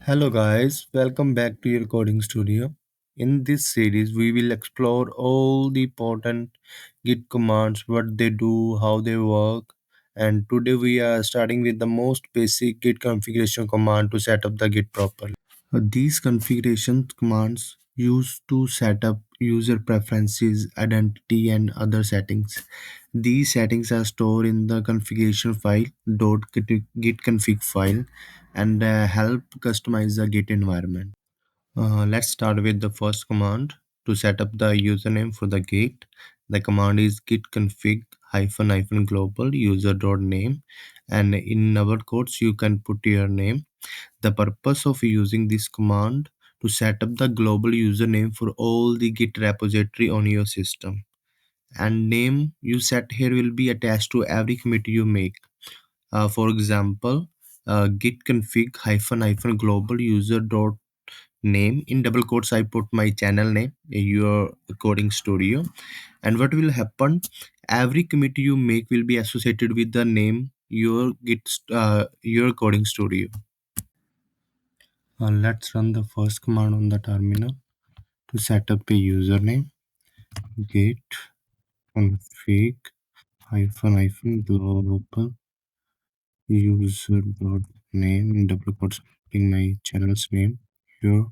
Hello, guys, welcome back to your coding studio. In this series, we will explore all the important Git commands, what they do, how they work, and today we are starting with the most basic Git configuration command to set up the Git properly. These configuration commands used to set up user preferences, identity, and other settings. These settings are stored in the configuration file .git config file and help customize the Git environment. Let's start with the first command to set up the username for the Git. The command is git config hyphen hyphen global user dot name, and in our quotes you can put your name. The purpose of using this command to set up the global username for all the Git repository on your system, and name you set here will be attached to every commit you make. For example, git config hyphen hyphen global user dot name, in double quotes I put my channel name, your coding studio. And what will happen, every commit you make will be associated with the name your coding studio. Let's run the first command on the terminal to set up a username. Git config hyphen hyphen global user dot name, in double quotes putting my channel's name, your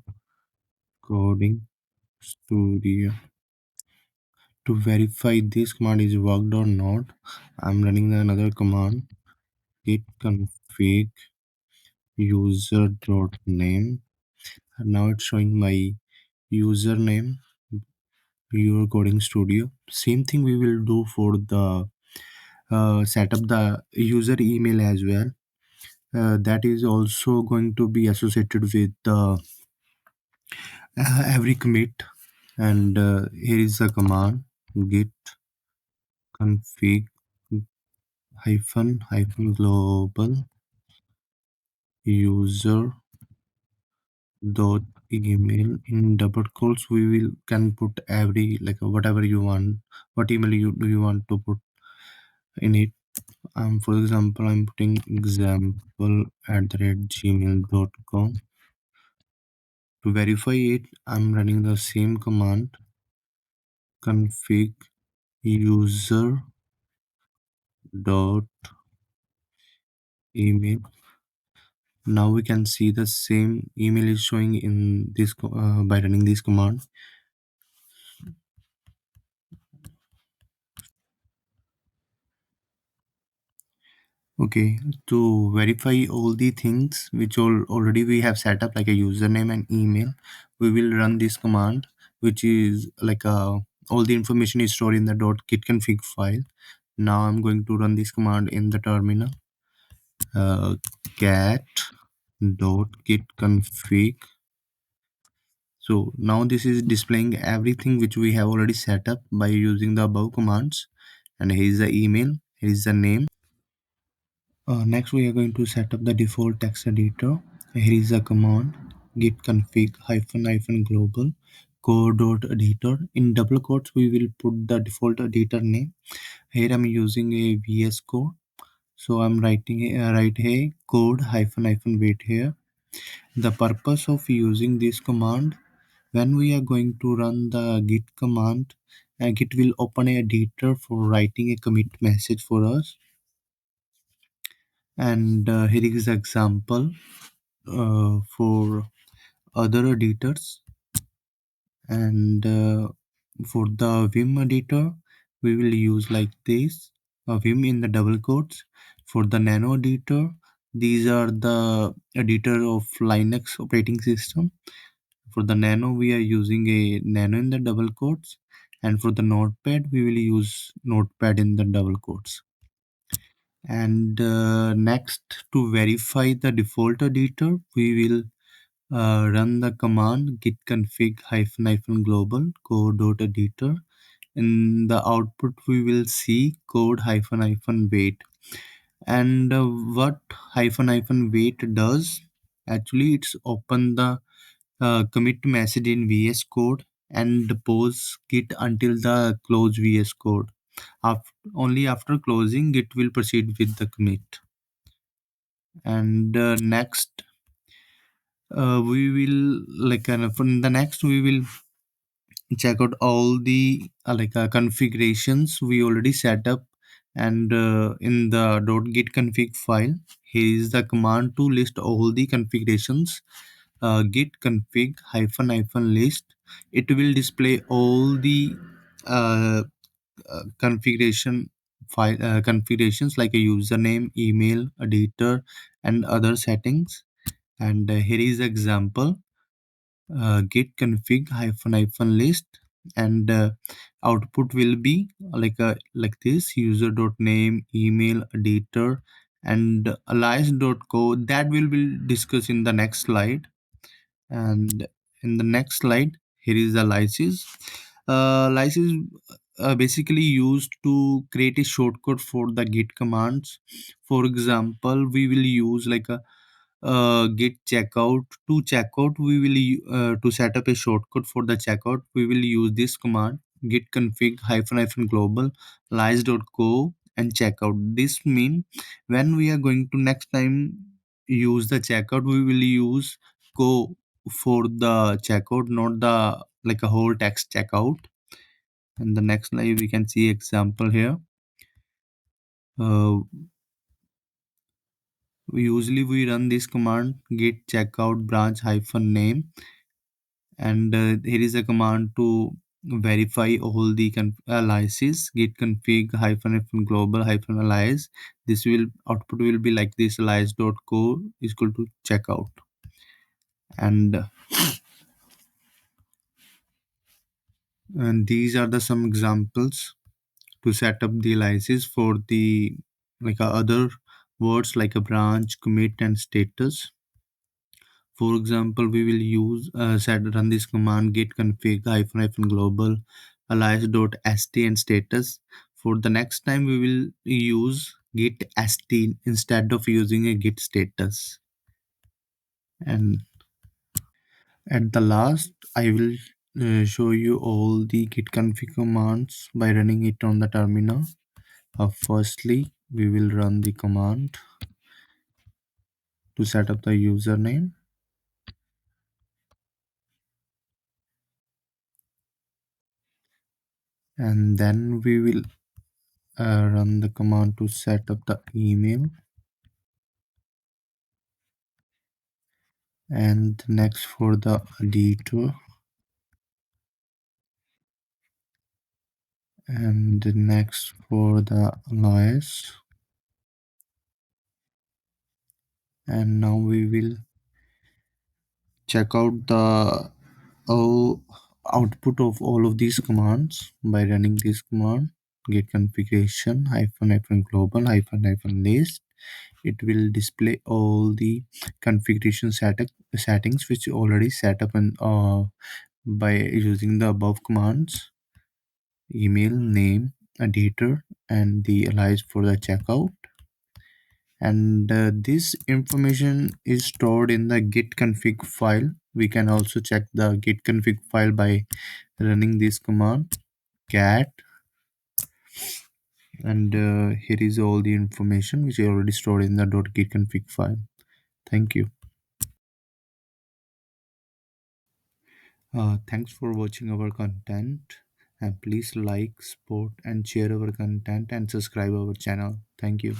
coding studio. To verify this command is worked or not, I'm running another command, git config user dot name. Now it's showing my username, your coding studio. Same thing we will do for the set up the user email as well. That is also going to be associated with every commit. And here is the command, git config hyphen hyphen global user dot email, in double quotes we will can put every like whatever you want, what email you do you want to put in it. For example, I'm putting example at the rate gmail.com. To verify it, I'm running the same command, config user dot email. Now we can see the same email is showing in this by running this command. Okay, to verify all the things which already we have set up like a username and email, we will run this command, which is like all the information is stored in the .git config file. Now I'm going to run this command in the terminal. Cat .git config. So now this is displaying everything which we have already set up by using the above commands. And here is the email, here is the name. Next, we are going to set up the default text editor. Here is the command, git config hyphen hyphen global core dot editor. In double quotes, we will put the default editor name. Here I'm using a VS Code. So I'm writing right here code hyphen hyphen wait here. The purpose of using this command, when we are going to run the git command, Git will open a editor for writing a commit message for us. And here is the example for other editors. And for the vim editor we will use like this, vim in the double quotes. For the nano editor, these are the editor of Linux operating system. For the nano we are using a nano in the double quotes, and for the notepad we will use notepad in the double quotes. And next, to verify the default editor, we will run the command git config hyphen hyphen global code dot editor. In the output we will see code hyphen hyphen wait. And what hyphen hyphen wait does, actually it's open the commit message in VS Code and pause git until the close VS Code. Only after closing it will proceed with the commit. And next, We will from the next we will check out all the configurations we already set up, and in the .git config file, here is the command to list all the configurations. Git config hyphen hyphen list. It will display all the uh, configuration file configurations like a username, email, editor, and other settings. And here is example, git config hyphen hyphen list, and output will be like this: user dot name, email, editor, and alias.co. That will be discussed in the next slide. And in the next slide, here is the license. License basically used to create a shortcut for the git commands. For example, we will use like a git checkout. To checkout, we will to set up a shortcut for the checkout, we will use this command: git config hyphen hyphen global lies.co and checkout. This mean when we are going to next time use the checkout, we will use go for the checkout, not the like a whole text checkout. And the next slide we can see example here. uh, Usually we run this command: git checkout branch hyphen name, and here is a command to verify all the aliases: git config hyphen hyphen global hyphen alias. This will output will be like this: alias.co is equal to checkout. And these are the some examples to set up the aliases for the other words like a branch, commit, and status. For example, we will use set run this command: git config hyphen hyphen global alias.st and status. For the next time, we will use git st instead of using a git status. And at the last, I will show you all the git config commands by running it on the terminal. Firstly, we will run the command to set up the username, and then we will run the command to set up the email, and next for the editor, and next for the alias. And now we will check out the all output of all of these commands by running this command: git configuration hyphen hyphen global hyphen hyphen list. It will display all the configuration settings which already set up in, by using the above commands: email, name, editor, and the alias for the checkout. And this information is stored in the git config file. We can also check the git config file by running this command: cat, and here is all the information which is already stored in the .git config file. Thank you. Thanks for watching our content, and please like, support, and share our content, and subscribe our channel. Thank you.